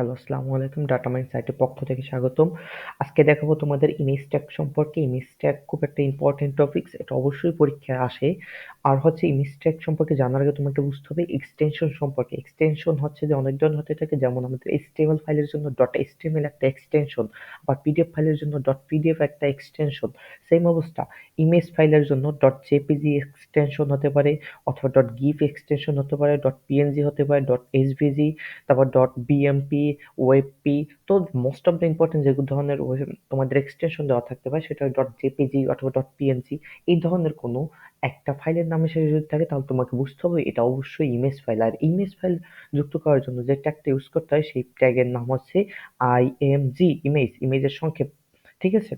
Hello, আসসালামু আলাইকুম। Data mind সাইটের পক্ষ থেকে স্বাগতম। আজকে দেখাবো তোমাদের ইমেজ ট্যাগ সম্পর্কে। ইমেজ ট্যাগ খুব একটা ইম্পর্টেন্ট টপিকস, এটা অবশ্যই পরীক্ষায় আসে। আর হচ্ছে ইমেজ ট্যাগ সম্পর্কে জানার আগে তোমাকে বুঝতে হবে এক্সটেনশন সম্পর্কে। এক্সটেনশন হচ্ছে যে অনেক ধরনের হতে থাকে, যেমন আমাদের এইচটিএমএল ফাইলের জন্য ডট এইচটিএমএল একটা এক্সটেনশন, আবার পিডিএফ ফাইলের জন্য ডট পিডিএফ একটা এক্সটেনশন। সেম অবস্থা ইমেজ ফাইলের জন্য ডট জেপিজি এক্সটেনশন হতে পারে, অথবা ডট গিফ এক্সটেনশন হতে পারে, ডট পিএনজি হতে পারে, ডট এইচভিজি, তারপর ডট বিএমপি, ওয়েবপি। তো মোস্ট অফ দ্য ইম্পর্টেন্ট যে ধরনের তোমাদের এক্সটেনশন দেওয়া থাকতে পারে সেটা ডট জেপিজি অথবা ডট পিএনজি। এই ধরনের কোনো একটা ফাইলের নামে শেষে যদি থাকে তাহলে তোমাকে বুঝতে হবে এটা অবশ্যই ইমেজ ফাইল। আর ইমেজ ফাইল যুক্ত করার জন্য যে ট্যাগটা ইউজ করতে হয় সেই ট্যাগের নাম হচ্ছে আইএমজি, ইমেজের সংক্ষেপ। ঠিক আছে?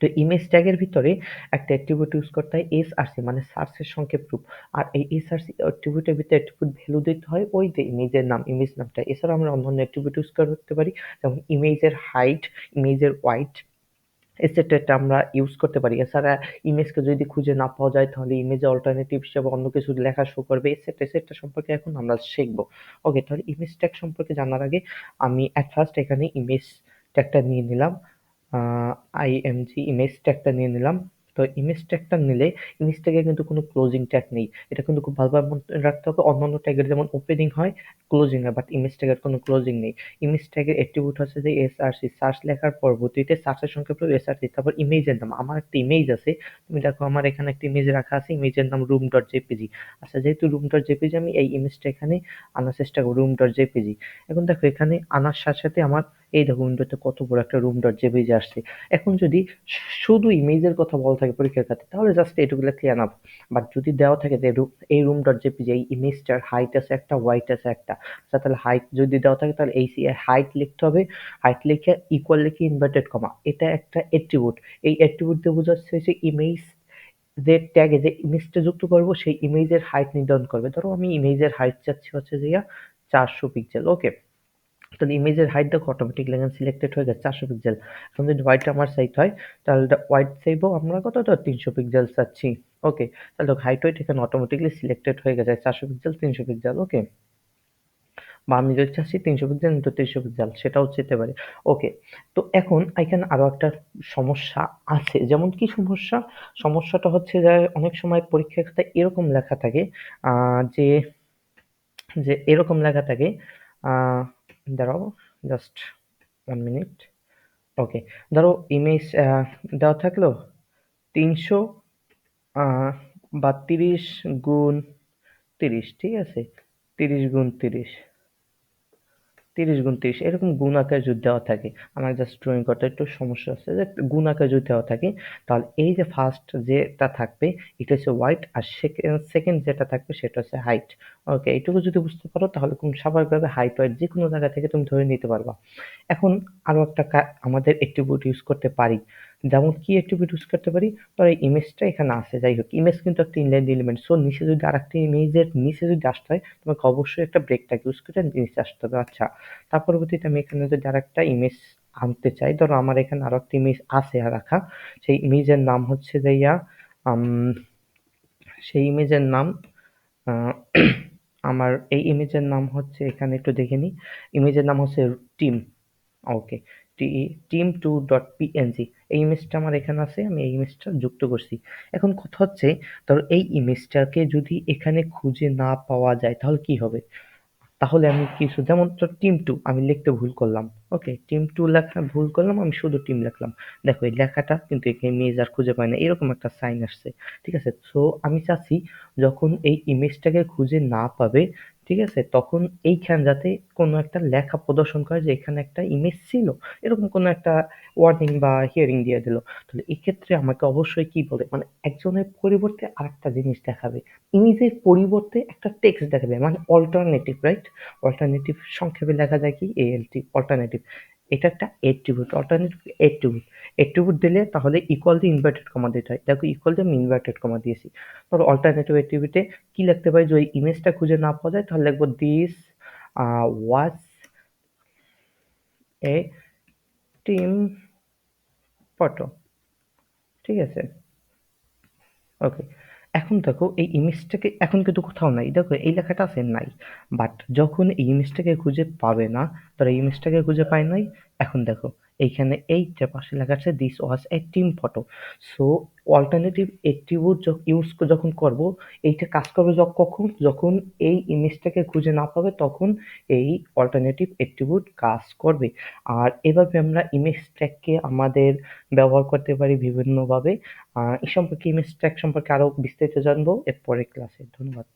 তো ইমেজ ট্যাগের ভিতরে একটা অ্যাট্রিবিউট ইউজ করতে হয় এসআরসি, মানে সার্চের সংক্ষেপ রূপ। আর এই এসআরসি অ্যাট্রিবিউটের ভিতরে অ্যাট্রিবিউট ভ্যালু দিতে হয় ওই যে ইমেজের নাম, ইমেজ নামটা। এছাড়া আমরা অন্যান্য অ্যাট্রিবিউট ইউজ করতে পারি, যেমন ইমেজের হাইট, ইমেজের ওয়াইড, এটসেট্রা আমরা ইউজ করতে পারি। এছাড়া ইমেজকে যদি খুঁজে না পাওয়া যায় তাহলে ইমেজে অল্টারনেটিভ হিসেবে অন্য কিছু লেখা শো করবে, এটসেট্রা সম্পর্কে এখন আমরা শিখবো। ওকে, তাহলে ইমেজ ট্যাগ সম্পর্কে জানার আগে আমি এট ফার্স্ট এখানে ইমেজ ট্যাগটা নিয়ে নিলাম, আইএমজি ইমেজ ট্যাগটা নিয়ে নিলাম। তো ইমেজ ট্যাগটা নিলে ইমেজ ট্যাগে কিন্তু কোনো ক্লোজিং ট্যাগ নেই, এটা কিন্তু খুব ভালোভাবে মনে রাখতে হবে। অন্যান্য ট্যাগের যেমন ওপেনিং হয়, ক্লোজিং হয়, বাট ইমেজ ট্যাগের কোনো ক্লোজিং নেই। ইমেজ ট্যাগের অ্যাট্রিবিউট হচ্ছে যে এসআরসি, সার্চ লেখার পরবর্তীতে সার্চের সংক্ষেপ হলো এসআরসি, তারপর ইমেজের নাম। আমার একটা ইমেজ আছে, তুমি দেখো আমার এখানে একটা ইমেজ রাখা আছে, ইমেজের নাম রুম ডট জেপিজি। আচ্ছা, যেহেতু রুম ডট জেপিজি, আমি এই ইমেজটা এখানে আনার চেষ্টা করব, রুম ডট জেপিজি। এখন দেখো এখানে আনার সাথে সাথে আমার এই দেখো উইন্ডোতে কত বড় একটা রুম ডট জেপিজি আসছে। এখন যদি শুধু ইমেজের কথা বলা থাকে পরীক্ষার খাতে তাহলে জাস্ট এটুকু লিখলে এনাফ। বাট যদি দেওয়া থাকে যে এই রুম ডট জেপিজি, এই ইমেজটার হাইট আছে একটা, ওয়াইট আছে একটা, আচ্ছা তাহলে হাইট যদি দেওয়া থাকে তাহলে এই হাইট লিখতে হবে। হাইট লিখে ইকুয়াল লিখে ইনভার্টেড কমা, এটা একটা অ্যাট্রিবিউট। এই অ্যাট্রিবিউট দিয়ে বোঝাচ্ছে হচ্ছে ইমেজ যে ট্যাগে যে ইমেজটা যুক্ত করব সেই ইমেজের হাইট নির্ধারণ করবে। ধরো আমি ইমেজের হাইট চাচ্ছি হচ্ছে যে 400 পিক্সেল। ওকে, তাহলে ইমেজের হাইট দেখো অটোমেটিকলি এখানে সিলেক্টেড হয়ে গেছে 400 পিক্সেল। এখন যদি হোয়াইট আমার চাইতে হয় তাহলে হোয়াইট চাইবো আমরা কত, 300 পিক্সেল চাচ্ছি। ওকে, তাহলে হাইট ওয়াইট এখানে অটোমেটিকলি সিলেক্টেড হয়ে গেছে 400 পিক্সেল, 300 পিক্সেল। ওকে, বা আমি যদি চাচ্ছি 300 পিক্সেল ইন্টু 300 পিক্সেল সেটাও যেতে পারে। ওকে, তো এখন এখানে আরো একটা সমস্যা আছে। যেমন কি সমস্যা? সমস্যাটা হচ্ছে যে অনেক সময় পরীক্ষার খাতায় এরকম লেখা থাকে, যে যে এরকম লেখা থাকে, আহ দাঁড়াও, জাস্ট 1 মিনিট। ওকে, ধরো ইমেজ দেওয়া থাকলো 300 বা 30 গুণ 30, ঠিক আছে? 30 গুণ 30, 30 গুণ 30 এরকম গুণ আকারে যদি দেওয়া থাকে, আমার জাস্ট ড্রয়িং করতে একটু সমস্যা আছে, যে গুণ আকারে যদি দেওয়া থাকে তাহলে এই যে ফার্স্ট যেটা থাকবে এটা হচ্ছে হোয়াইট, আর সেকেন্ড যেটা থাকবে সেটা হচ্ছে হাইট। ওকে, এইটুকু যদি বুঝতে পারো তাহলে কোন স্বাভাবিকভাবে হাইট ওয়াইট যে কোনো জায়গা থেকে তুমি ধরে নিতে পারবা। এখন আরো একটা আমাদের অ্যাট্রিবিউট ইউজ করতে পারি। যেমন কি অ্যাট্রিবিউট ইউজ করতে পারি? ধরো এই ইমেজটা এখানে আছে, যাই হোক ইমেজ কিন্তু একটা ইনলাইন এলিমেন্ট, সো নিচে যদি আরেকটা ইমেজের নিচে যদি আসতে হয় তোমাকে অবশ্যই একটা ব্রেক ট্যাগ ইউজ করে নিচে আসতে হবে। আচ্ছা, তার পরবর্তীতে আমি এখানে যদি আরেকটা ইমেজ আনতে চাই, ধরো আমার এখানে আরো একটা ইমেজ আছে রাখা, সেই ইমেজের নাম হচ্ছে যে আম, সেই ইমেজের নাম, আহ, আমার এই ইমেজের নাম হচ্ছে, এখানে একটু দেখে নিই, ইমেজের নাম হচ্ছে টিম। ওকে, টিম টু ডট পিএনজি, এই ইমেজটা আমার এখানে আছে, আমি এই ইমেজটা যুক্ত করছি। এখন কথা হচ্ছে, ধরো এই ইমেজটাকে যদি এখানে খুঁজে না পাওয়া যায় তাহলে কি হবে? তাহলে আমি কিছু, যেমন টিম টু আমি লিখতে ভুল করলাম। ওকে, টিম টু লেখা ভুল করলাম, আমি শুধু টিম লিখলাম। দেখো এই লেখাটা কিন্তু এখানে ইমেজ আর খুঁজে পাই না, এরকম একটা সাইন আসছে। ঠিক আছে, সো আমি চাচ্ছি যখন এই ইমেজটাকে খুঁজে না পাবে, ঠিক আছে, তখন এইখান যাতে কোনো একটা লেখা প্রদর্শন করে যে এখানে একটা ইমেজ ছিল, এরকম কোনো একটা ওয়ার্নিং বা হিয়ারিং দিয়ে দিল। তাহলে এক্ষেত্রে আমাকে অবশ্যই কি বলে, মানে একজনের পরিবর্তে আরেকটা জিনিস দেখাবে, ইমেজের পরিবর্তে একটা টেক্সট দেখাবে, মানে অল্টারনেটিভ, রাইট? অল্টারনেটিভ সংক্ষেপে লেখা যায় কি এএলটি, অল্টারনেটিভ। এটা একটা এট্রিবিউট, অল্টারনেটিভ এট্রিবিউট। এট্রিবিউট দিলে তাহলে ইকুয়াল দিয়ে ইনভার্টেড কমা দিতে হয়, দেখো ইকুয়াল দিয়ে আমি ইনভার্টেড কমা দিয়েছি। ধরো অল্টারনেটিভ এট্রিবিউটে কি লিখতে পারি, যদি ইমেজটা খুঁজে না পাওয়া যায় তাহলে লিখবো this was A team photo. ঠিক আছে, ওকে, এখন দেখো এই ইমেজটাকে এখন কিন্তু কোথাও নাই, দেখো এই লেখাটা আছে নাই, বাট যখন এই ইমেজটাকে খুঁজে পাবে না, ধরো এই ইমেজটাকে খুঁজে পায় নাই, এখন দেখো এইখানে এই যে পাশে লেখা আছে this was A team photo. So alternative attribute use যখন করব, এইটা কাজ করবে কখন, যখন এই ইমেজটাকে খুঁজে না পাবে তখন এই অল্টারনেটিভ অ্যাট্রিবিউট কাজ করবে। আর এভাবে আমরা ইমেজ ট্যাগকে আমাদের ব্যবহার করতে পারি বিভিন্নভাবে। এ সম্পর্কে ইমেজ ট্যাগ সম্পর্কে আরো বিস্তারিত জানবো এর পরের ক্লাসে। ধন্যবাদ।